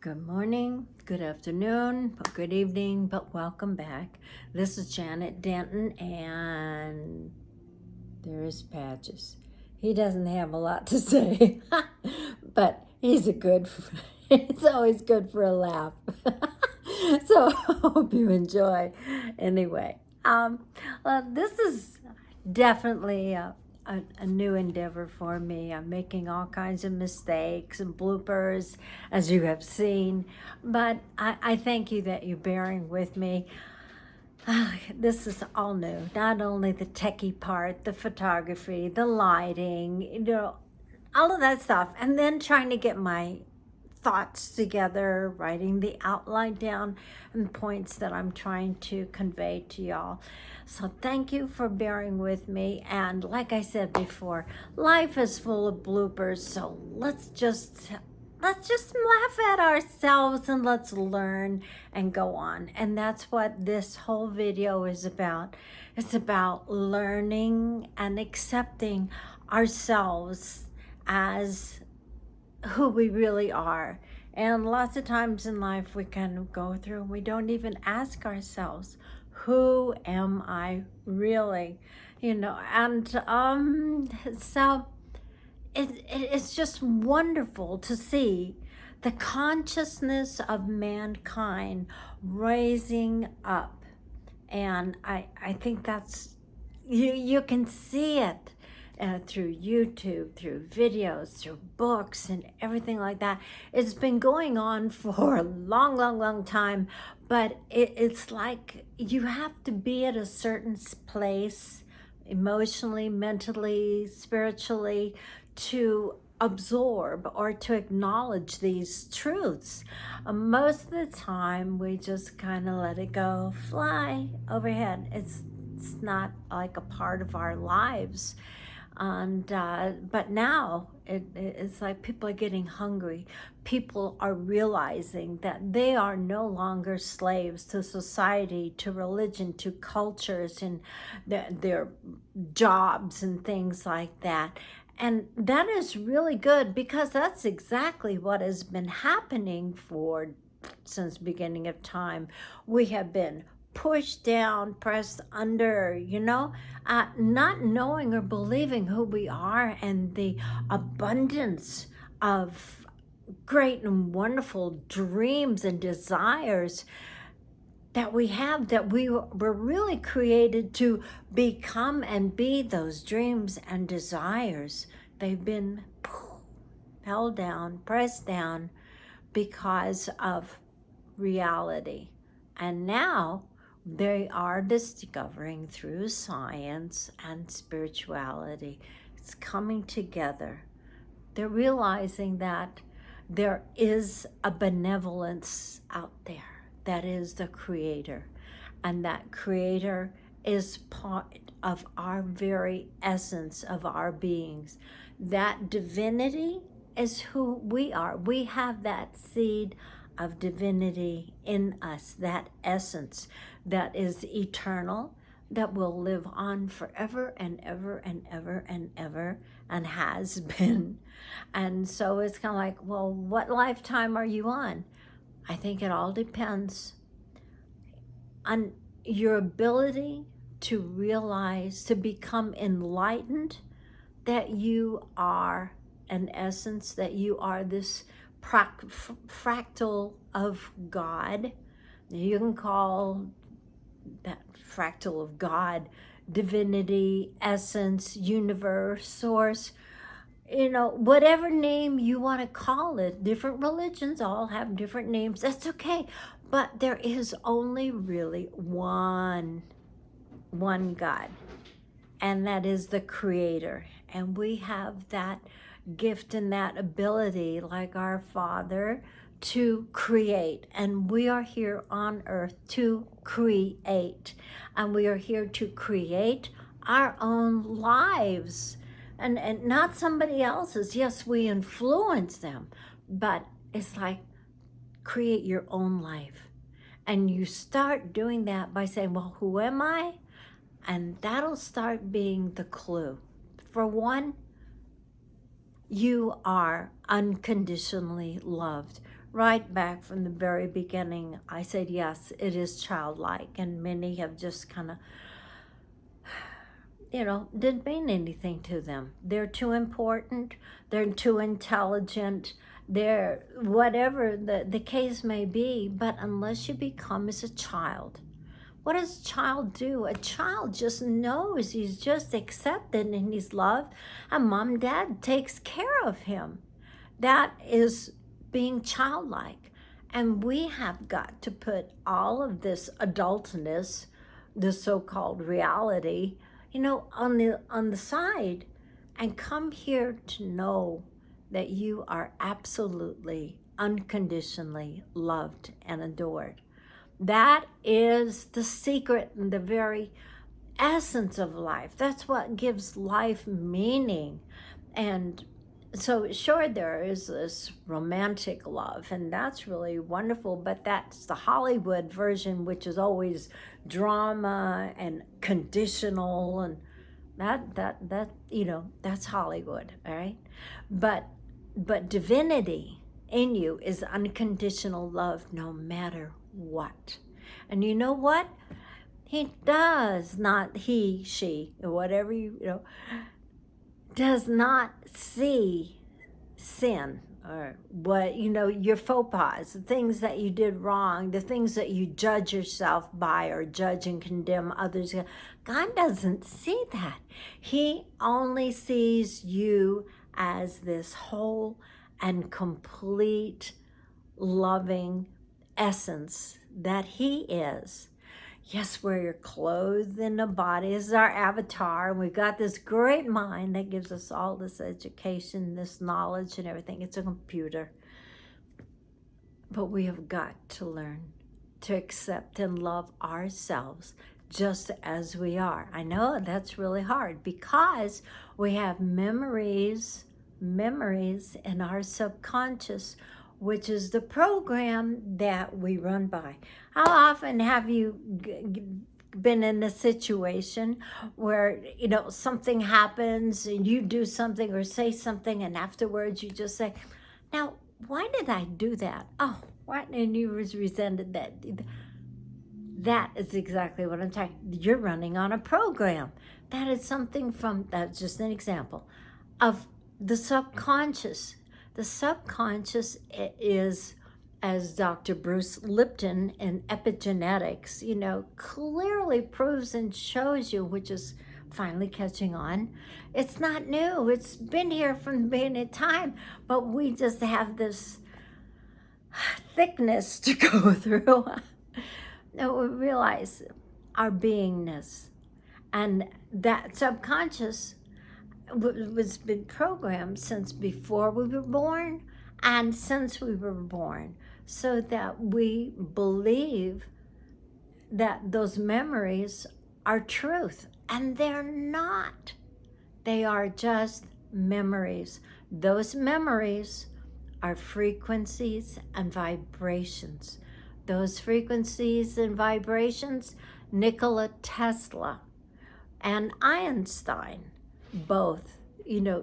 Good morning, good afternoon, good evening, but welcome back. This is Janet Denton, and there is Patches. He doesn't have a lot to say, but it's always good for a laugh. So I hope you enjoy. Anyway, this is definitely a new endeavor for me. I'm making all kinds of mistakes and bloopers, as you have seen, but I thank you that you're bearing with me. This is all new. Not only the techie part, the photography, the lighting, all of that stuff, and then trying to get my thoughts together, writing the outline down and points that I'm trying to convey to y'all. So thank you for bearing with me. And like I said before, life is full of bloopers. So let's just laugh at ourselves and let's learn and go on. And that's what this whole video is about. It's about learning and accepting ourselves as who we really are. And lots of times in life we kind of go through and we don't even ask ourselves, who am I really? And so it's just wonderful to see the consciousness of mankind rising up. And I think that's, you can see it through YouTube, through videos, through books, and everything like that. It's been going on for a long, long, long time, but it's like you have to be at a certain place emotionally, mentally, spiritually, to absorb or to acknowledge these truths. Most of the time, we just kind of let it go fly overhead. It's not like a part of our lives. And but now it's like people are getting hungry. People are realizing that they are no longer slaves to society, to religion, to cultures, and their jobs and things like that. And that is really good, because that's exactly what has been happening since beginning of time. We have been pushed down, pressed under, not knowing or believing who we are and the abundance of great and wonderful dreams and desires that we have, that we were really created to become and be those dreams and desires. They've been held down, pressed down because of reality. And now they are discovering through science and spirituality, it's coming together. They're realizing that there is a benevolence out there that is the creator, and that creator is part of our very essence of our beings. That divinity is who we are. We have that seed of divinity in us, that essence that is eternal, that will live on forever and ever and ever and ever, and has been. And so it's kind of like, well, what lifetime are you on? I think it all depends on your ability to realize, to become enlightened, that you are an essence, that you are this fractal of God. You can call that fractal of God divinity, essence, universe, source, whatever name you want to call it. Different religions all have different names. That's okay. But there is only really one God, and that is the creator. And we have that gift and that ability, like our Father, to create. And we are here on earth to create. And we are here to create our own lives, and not somebody else's. Yes, we influence them, but it's like, create your own life. And you start doing that by saying, well, who am I? And that'll start being the clue. For one, you are unconditionally loved. right back from the very beginning, I said, yes, it is childlike. And many have just kind of, didn't mean anything to them. They're too important. They're too intelligent. They're whatever the case may be. But unless you become as a child, what does a child do? A child just knows he's just accepted and he's loved, and mom and dad takes care of him. That is being childlike. And we have got to put all of this adultness, the so-called reality, on the side, and come here to know that you are absolutely unconditionally loved and adored. That is the secret and the very essence of life. That's what gives life meaning. And so sure, there is this romantic love, and that's really wonderful, but that's the Hollywood version, which is always drama and conditional, and that's Hollywood, all right? But divinity in you is unconditional love no matter what. And you know what? He does not, she, whatever does not see sin or your faux pas, the things that you did wrong, the things that you judge yourself by or judge and condemn others. God doesn't see that. He only sees you as this whole and complete loving essence that he is. Yes, we're clothed in a body. This is our avatar. And we've got this great mind that gives us all this education, this knowledge and everything. It's a computer. But we have got to learn to accept and love ourselves just as we are. I know that's really hard because we have memories in our subconscious, which is the program that we run by. How often have you been in a situation where, something happens and you do something or say something, and afterwards you just say, now, why did I do that? Oh, what? And you resented that. That is exactly what I'm talking. You're running on a program. That is something that's just an example of the subconscious. The subconscious is, as Dr. Bruce Lipton in epigenetics, clearly proves and shows you, which is finally catching on. It's not new. It's been here from the beginning of time, but we just have this thickness to go through. And we realize our beingness, and that subconscious was been programmed since before we were born and since we were born, so that we believe that those memories are truth, and they're not. They are just memories. Those memories are frequencies and vibrations. Those frequencies and vibrations, Nikola Tesla and Einstein both,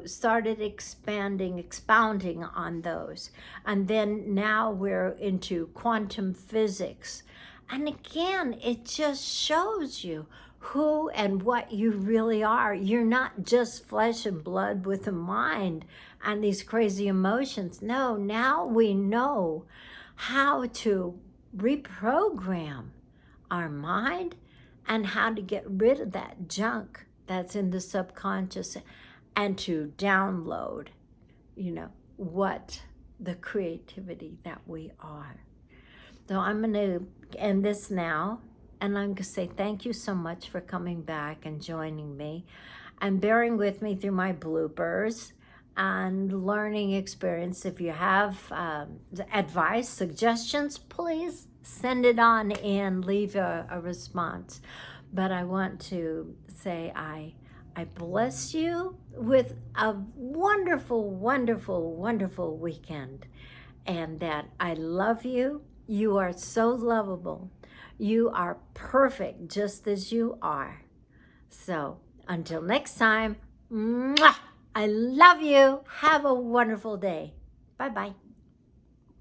started expounding on those. And then now we're into quantum physics. And again, it just shows you who and what you really are. You're not just flesh and blood with a mind and these crazy emotions. No, now we know how to reprogram our mind and how to get rid of that junk that's in the subconscious and to download, what the creativity that we are. So I'm going to end this now, and I'm going to say thank you so much for coming back and joining me and bearing with me through my bloopers and learning experience. If you have advice, suggestions, please send it on in, leave a response. But I want to say I bless you with a wonderful, wonderful, wonderful weekend, and that I love you. You are so lovable. You are perfect just as you are. So until next time, mwah, I love you. Have a wonderful day. Bye-bye.